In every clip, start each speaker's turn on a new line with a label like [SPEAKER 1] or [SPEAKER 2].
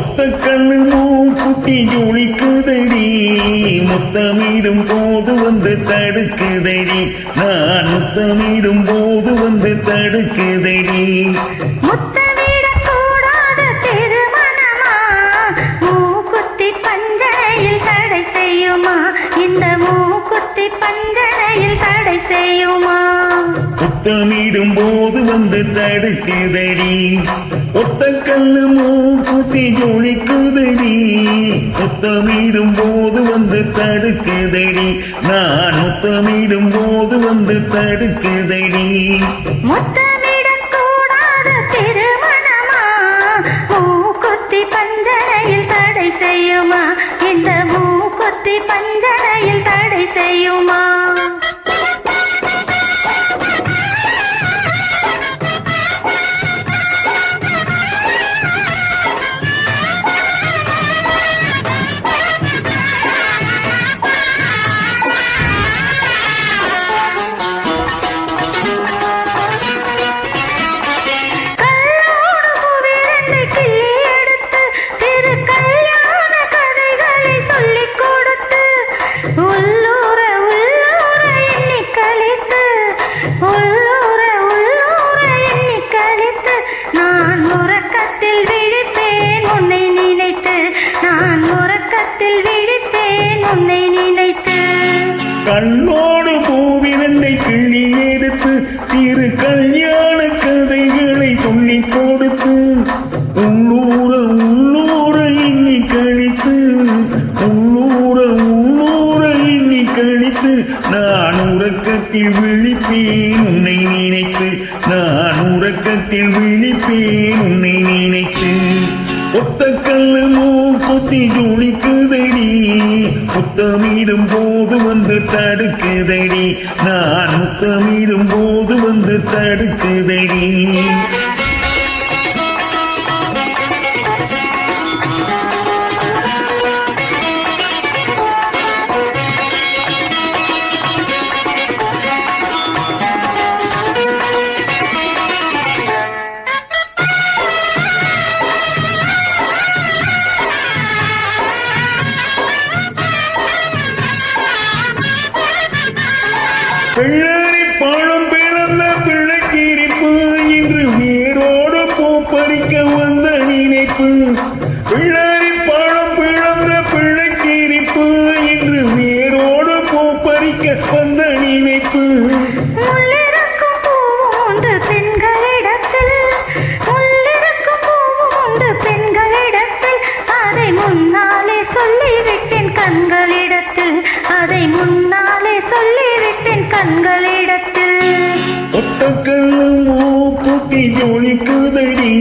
[SPEAKER 1] ஒத்த கண்ணு மூக்குத்தி ஜொலிக்குதடி, முத்தமிடும் போது வந்து தடுக்குதடி, நான் முத்தமிடும் போது வந்து தடுக்குதடி.
[SPEAKER 2] முத்தமிடக்கூடாத திருமணமா, மூக்குத்தி பஞ்சனையில் தடை செய்யுமா, இந்த மூக்குத்தி பஞ்சனையில் தடை செய்யுமா.
[SPEAKER 1] முத்தமிடும் போது வந்து தடுக்குதடி, ஒத்த கண்ணு மூக்குத்தி ஜொலிக்குதடி, முத்தமிடும் போது வந்து தடுக்குதடி, நான் முத்தமிடும் போது வந்து தடுக்குதடி.
[SPEAKER 2] முத்தமிடக்கூடாத திருமணமா, மூக்குத்தி பஞ்சனையில் தடை செய்யுமா, இந்த மூக்குத்தி பஞ்சனையில் தடை செய்யுமா.
[SPEAKER 1] கண்ணோடு பூவிரண்டை கிள்ளி எடுத்து திரு கல்யாண கதைகளை சொல்லி கொடுத்து, உள்ளூர உள்ளூர எண்ணி கழித்து, உள்ளூர உள்ளூர எண்ணி கழித்து, நான் உறக்கத்தில் விழிப்பேன் உன்னை நினைத்து, நான் உறக்கத்தில் விழிப்பேன் உன்னை நினைத்து. ஒத்த கல்லு மூக்குத்தி ஜொலிக்குதடி, முத்தமிடும் போது வந்து தடுக்குதடி, நான் முத்தமிடும் போது வந்து தடுக்குதடி. வெள்ளரி பழம் பிளந்த பிள்ளைக்கிரிப்பு, இன்று வேரோடு பூ பறிக்க வந்த நினைப்பு. வெள்ளரி பழம் பிளந்த பிள்ளைக்கிரிப்பு, இன்று வேரோடு பூ பறிக்க வந்த நினைப்பு.
[SPEAKER 2] அதை முன்னாலே சொல்லிவிட்டேன் கண்களிடத்தில், அதை முன்னாலே சொல்லிவிட்டேன் கண்களிடத்தில்.
[SPEAKER 1] ஒத்த கல்லு மூக்குத்தி ஜொலிக்குதடி,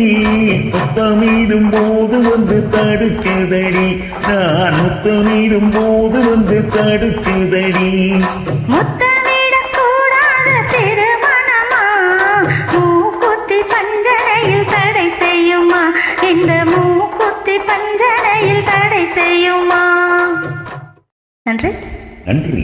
[SPEAKER 1] முத்தமிடும் போது வந்து தடுக்குதடி, நான் முத்தமிடும் போது வந்து தடுக்குதடி.
[SPEAKER 2] முத்தமிடக்கூடாத திருமணமா, மூக்குத்தி பஞ்சனையில் தடை செய்யுமா, இந்த மூக்குத்தி பஞ்சனையில் தடை செய்யுமா. நன்றி.
[SPEAKER 1] நன்றி.